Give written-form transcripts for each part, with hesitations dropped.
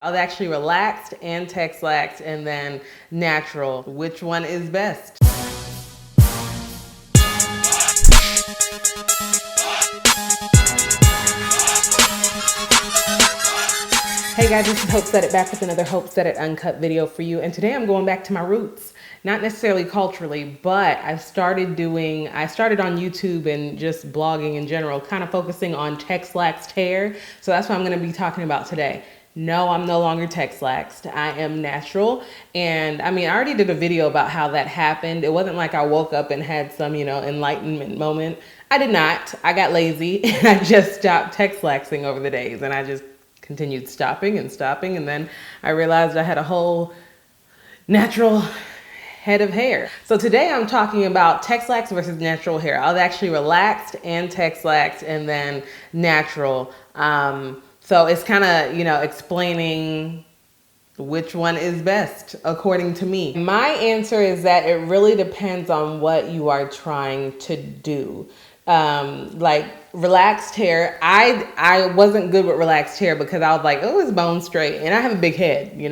I was actually relaxed and Texlaxed and then natural. Which one is best? Hey guys, this is Hope Said It back with another Hope Said It Uncut video for you. And today I'm going back to my roots. Not necessarily culturally, but I started on YouTube and just blogging in general, kind of focusing on Texlaxed hair. So that's what I'm going to be talking about today. No, I'm no longer Texlaxed. I am natural. And I mean, I already did a video about how that happened. It wasn't like I woke up and had some, enlightenment moment. I did not. I got lazy and I just stopped Texlaxing over the days, and I just continued stopping, and then I realized I had a whole natural head of hair. So today I'm talking about Texlaxed versus natural hair. I was actually relaxed and Texlaxed and then natural. So it's kind of, explaining which one is best according to me. My answer is that it really depends on what you are trying to do. Like relaxed hair, I wasn't good with relaxed hair because I was like, oh, it's bone straight, and I have a big head. You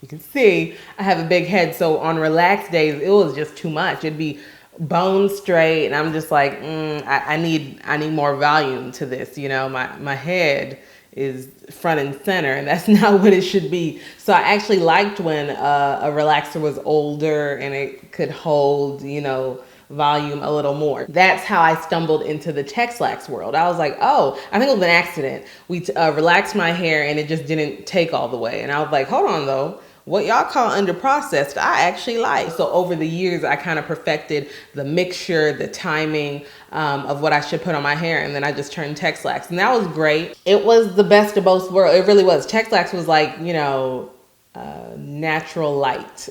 can see I have a big head. So on relaxed days, it was just too much. It'd be bone straight, and I'm just like, I need more volume to this. My head is front and center, and that's not what it should be. So I actually liked when a relaxer was older and it could hold, volume a little more. That's how I stumbled into the Texlaxed world. I was like, oh, I think it was an accident. We relaxed my hair and it just didn't take all the way. And I was like, hold on though. What y'all call underprocessed, I actually like. So over the years, I kind of perfected the mixture, the timing of what I should put on my hair. And then I just turned Texlaxed, and that was great. It was the best of both worlds. It really was. Texlaxed was like, natural light,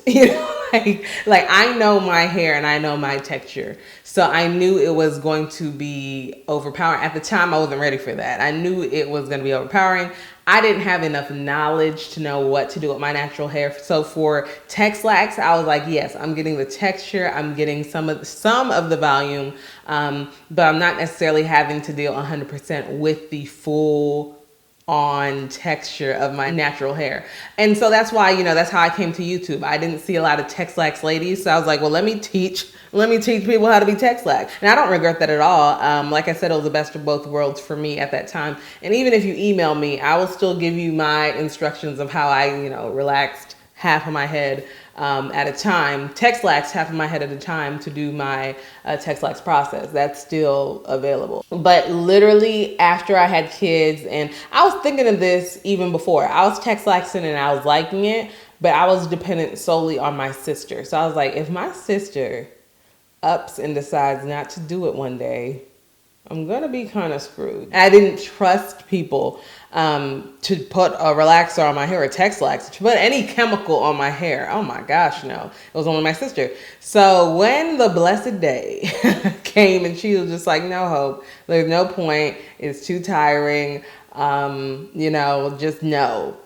like I know my hair and I know my texture. So I knew it was going to be overpowering. At the time, I wasn't ready for that. I knew it was going to be overpowering. I didn't have enough knowledge to know what to do with my natural hair. So for Texlaxed, I was like, yes, I'm getting the texture. I'm getting some of the volume, but I'm not necessarily having to deal 100% with the full on texture of my natural hair. And so that's why, that's how I came to YouTube. I didn't see a lot of Texlaxed ladies. So I was like, well, let me teach people how to be Texlaxed. And I don't regret that at all. Like I said, it was the best of both worlds for me at that time. And even if you email me, I will still give you my instructions of how I, relaxed half of my head at a time, Texlaxed half of my head at a time to do my Texlaxed process. That's still available. But literally after I had kids, and I was thinking of this even before, I was Texlaxing and I was liking it, but I was dependent solely on my sister. So I was like, if my sister ups and decides not to do it one day, I'm gonna be kind of screwed. I didn't trust people to put a relaxer on my hair, or Texlaxed, to put any chemical on my hair. Oh my gosh, no. It was only my sister. So when the blessed day came and she was just like, no, Hope, there's no point. It's too tiring. Just no.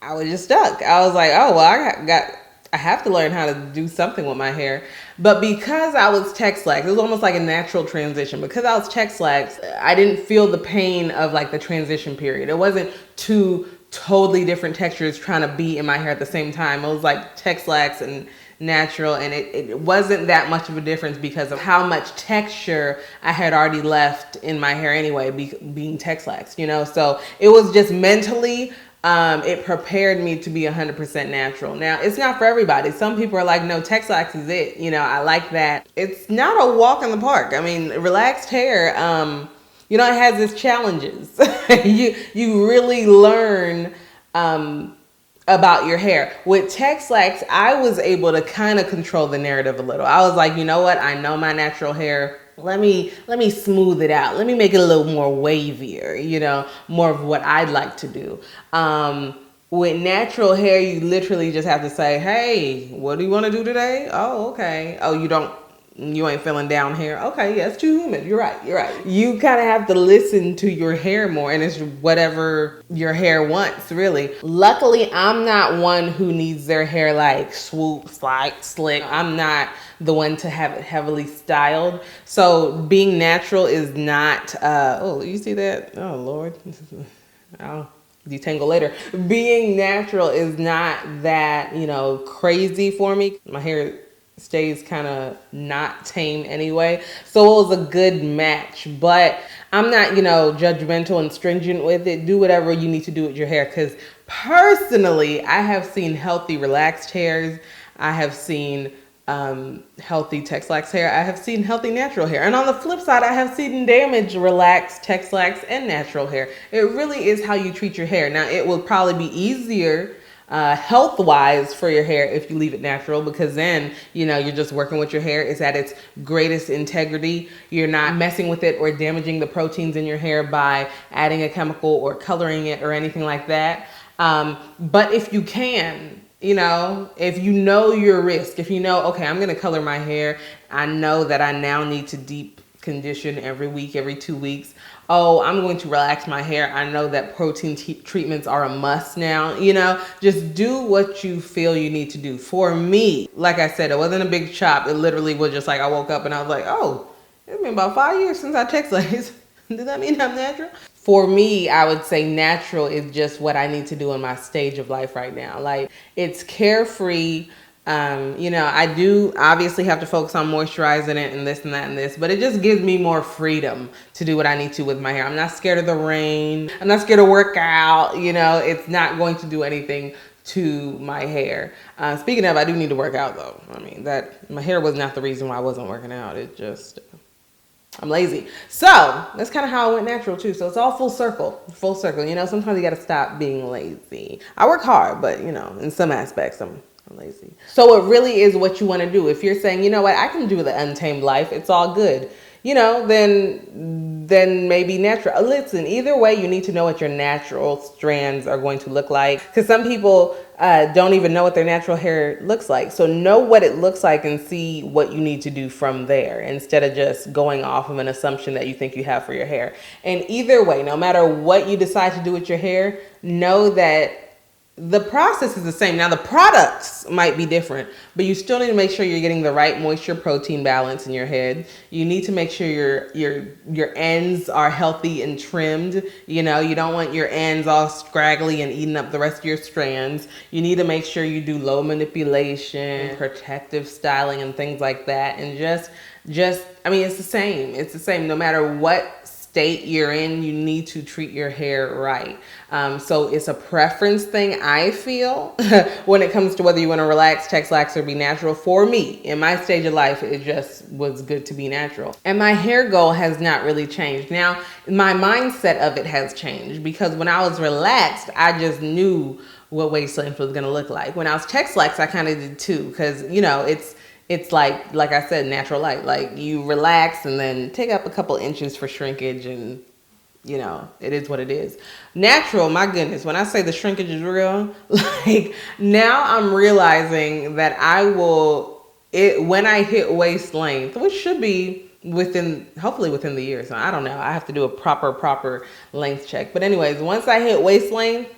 I was just stuck. I was like, oh, well, I have to learn how to do something with my hair. But because I was Texlaxed, it was almost like a natural transition. Because I was Texlaxed, I didn't feel the pain of like the transition period. It wasn't two totally different textures trying to be in my hair at the same time. It was like Texlaxed and natural, and it wasn't that much of a difference because of how much texture I had already left in my hair anyway, being Texlaxed, So it was just mentally, it prepared me to be 100% natural. Now, it's not for everybody. Some people are like, no, Texlaxed is it. I like that. It's not a walk in the park. I mean, relaxed hair, it has its challenges. You really learn about your hair. With Texlaxed, I was able to kind of control the narrative a little. I was like, you know what? I know my natural hair. Let me smooth it out. Let me make it a little more wavier, more of what I'd like to do. With natural hair, you literally just have to say, hey, what do you want to do today? Oh, okay. Oh, you ain't feeling down here. Okay, yeah, it's too humid. You're right. You kind of have to listen to your hair more, and it's whatever your hair wants, really. Luckily, I'm not one who needs their hair like swoops, like slick. I'm not the one to have it heavily styled. So being natural is not, oh, you see that? Oh, Lord. Oh. detangle later. Being natural is not that, you know, crazy for me. My hair stays kind of not tame anyway. So it was a good match, but I'm not, you know, judgmental and stringent with it. Do whatever you need to do with your hair, because personally, I have seen healthy relaxed hairs. I have seen healthy Texlaxed hair. I have seen healthy natural hair. And on the flip side, I have seen damaged, relaxed, Texlaxed, and natural hair. It really is how you treat your hair. Now, it will probably be easier health-wise for your hair if you leave it natural, because then, you know, you're just working with your hair. It's at its greatest integrity. You're not messing with it or damaging the proteins in your hair by adding a chemical or coloring it or anything like that. But if you can, you know, if you know your risk, if you know, okay, I'm going to color my hair. I know that I now need to deep condition every week, every 2 weeks. Oh, I'm going to relax my hair. I know that protein treatments are a must now. You know, just do what you feel you need to do. For me, like I said, it wasn't a big chop. It literally was just like I woke up and I was like, oh, it's been about 5 years since I Texlaxed. Does that mean I'm natural? For me, I would say natural is just what I need to do in my stage of life right now. Like, it's carefree. You know, I do obviously have to focus on moisturizing it and this and that and this, but it just gives me more freedom to do what I need to with my hair. I'm not scared of the rain. I'm not scared to work out. You know, it's not going to do anything to my hair. Speaking of, I do need to work out though. I mean, that my hair was not the reason why I wasn't working out. It just, I'm lazy. So that's kind of how I went natural too. So it's all full circle, you know. Sometimes you got to stop being lazy. I work hard, but you know, in some aspects I'm lazy. So it really is what you want to do. If you're saying, you know what, I can do the untamed life, it's all good, you know, then maybe natural. Listen, either way, you need to know what your natural strands are going to look like, because some people don't even know what their natural hair looks like. So know what it looks like and see what you need to do from there, instead of just going off of an assumption that you think you have for your hair. And either way, no matter what you decide to do with your hair, know that the process is the same. Now the products might be different, but you still need to make sure you're getting the right moisture protein balance in your head. You need to make sure your ends are healthy and trimmed. You know, you don't want your ends all scraggly and eating up the rest of your strands. You need to make sure you do low manipulation, protective styling and things like that. And just I mean, it's the same. It's the same no matter what state you're in. You need to treat your hair right. So it's a preference thing, I feel, when it comes to whether you want to relax, Texlaxed, or be natural. For me, in my stage of life, it just was good to be natural. And my hair goal has not really changed. Now, my mindset of it has changed, because when I was relaxed, I just knew what waist length was going to look like. When I was Texlaxed, I kind of did too, because, you know, it's like I said, natural light. Like, you relax and then take up a couple inches for shrinkage, and you know, it is what it is. Natural, my goodness, when I say the shrinkage is real, like, now I'm realizing that when I hit waist length, which should be hopefully within the year. So I don't know. I have to do a proper length check. But anyways, once I hit waist length,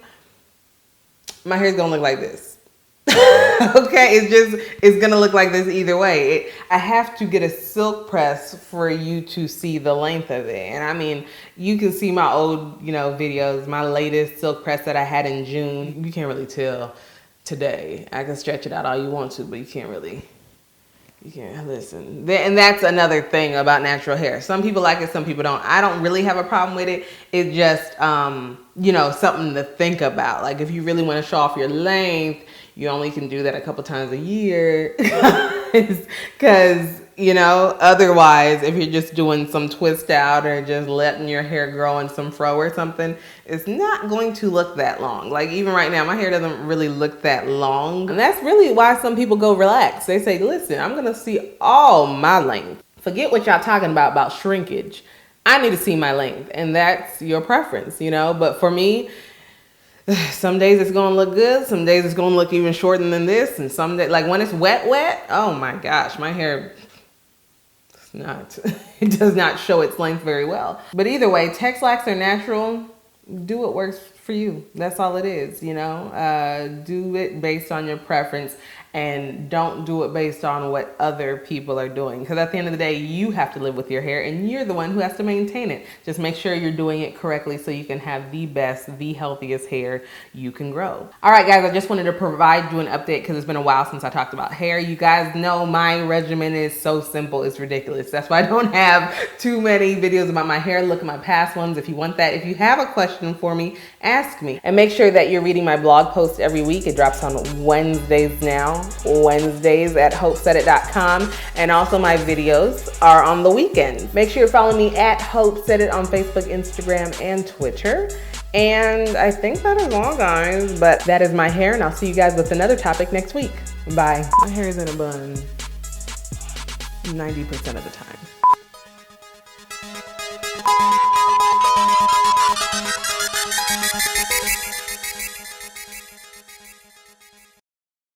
my hair's gonna look like this. Okay, it's gonna look like this either way. I have to get a silk press for you to see the length of it. And I mean, you can see my old, you know, videos, my latest silk press that I had in June. You can't really tell today. I can stretch it out all you want to, but you can't listen. And that's another thing about natural hair. Some people like it, some people don't. I don't really have a problem with it. It's just, you know, something to think about. Like, if you really want to show off your length, you only can do that a couple times a year, because, you know, otherwise, if you're just doing some twist out or just letting your hair grow in some fro or something, it's not going to look that long. Like, even right now, my hair doesn't really look that long. And that's really why some people go relax. They say, listen, I'm going to see all my length. Forget what y'all talking about shrinkage. I need to see my length. And that's your preference, you know. But for me, some days it's going to look good. Some days it's going to look even shorter than this. And some days, like when it's wet, oh my gosh, my hair it does not show its length very well. But either way, Texlaxed or natural, do what works for you. That's all it is, you know. Do it based on your preference, and don't do it based on what other people are doing, because at the end of the day, you have to live with your hair and you're the one who has to maintain it. Just make sure you're doing it correctly so you can have the best, the healthiest hair you can grow. All right, guys, I just wanted to provide you an update because it's been a while since I talked about hair. You guys know my regimen is so simple, it's ridiculous. That's why I don't have too many videos about my hair. Look at my past ones if you want that. If you have a question for me, ask me. And make sure that you're reading my blog post every week. It drops on Wednesdays now. Wednesdays at hopesaidit.com, and also my videos are on the weekends. Make sure you're following me at HopeSaidit on Facebook, Instagram, and Twitter. And I think that is all, guys, but that is my hair, and I'll see you guys with another topic next week. Bye. My hair is in a bun 90% of the time.